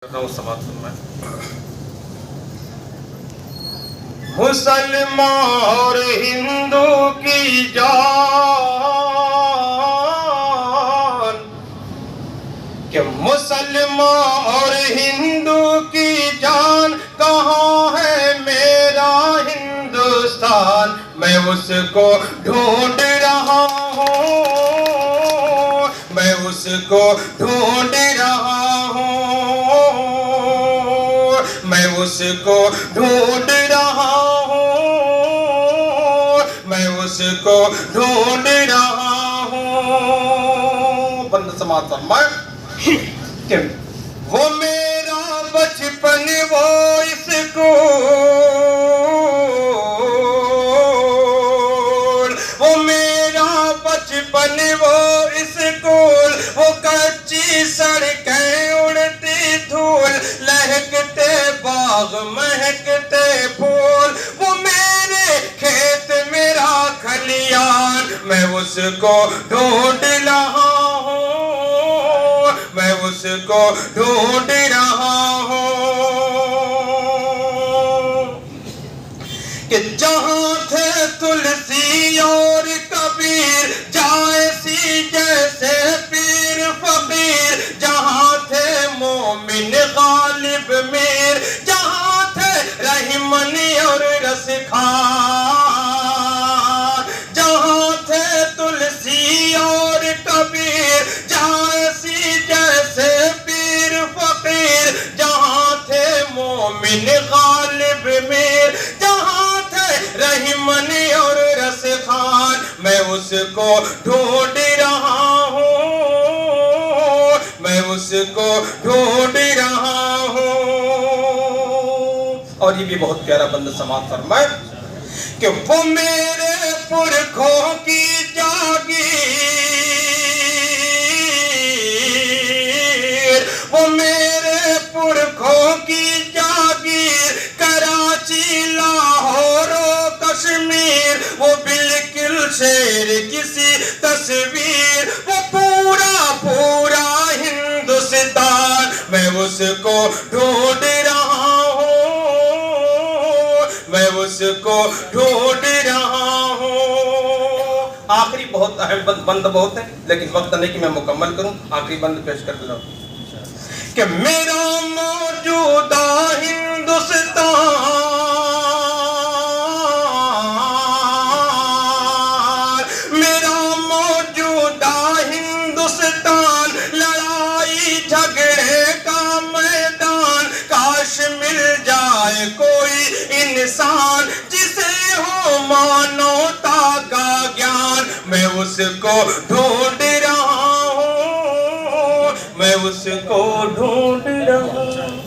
مسلمان اور ہندو کی جان کہ مسلمان اور ہندو کی جان کہاں ہے میرا ہندوستان میں اس کو ڈھونڈ رہا ہوں میں اس کو ڈھونڈ رہا ہوں میں اس کو ڈھونڈ رہا ہوں میں اس کو ڈھونڈ رہا ہوں بند سماعت فرمائے کہ وہ میرا بچپن وہ اسکول وہ میرا بچپن وہ اسکول وہ کچی سڑکیں اڑتی دھول لہکتے باغ مہکتے پھول وہ میرے کھیت میرا کھلیان میں اس کو ڈھونڈ رہا ہوں میں اس کو ڈھونڈ رہا ہوں کہ جہاں تھے تلسی اور کبیر جائسی جیسے پیر فقیر جہاں تھے مومن غالب میر جہاں تھے رحمن اور رسخار جہاں تھے تلسی اور کبیر جائسی جیسے پیر فقیر جہاں تھے مومن غالب میر جہاں تھے رحمن اور رسخان میں اس کو ڈھونڈ رہا ہوں میں اس کو ڈھونڈ رہا ہوں اور یہ بھی بہت پیارا بند سماعت فرمائے کہ وہ میرے پرکھوں کی جاگیر وہ میرے پرکھوں کی جاگیر کراچی لاہور و کشمیر وہ بالکل شیر کسی تصویر وہ پورا پورا ہندوستان میں اس کو ڈھونڈ رہا ہوں میں اس کو ڈھونڈ رہا ہوں آخری بہت اہم بند بہت ہے لیکن وقت نہیں کہ میں مکمل کروں آخری بند پیش کر دوں کہ میرا موجودہ ہندوستان میرا موجودہ ہندوستان لڑائی جھگڑے کا میدان کاش مل جائے کوئی انسان جسے ہو مانوتا کا گیان میں اس کو ڈھونڈ رہا ہوں میں اس کو ڈھونڈ رہا ہوں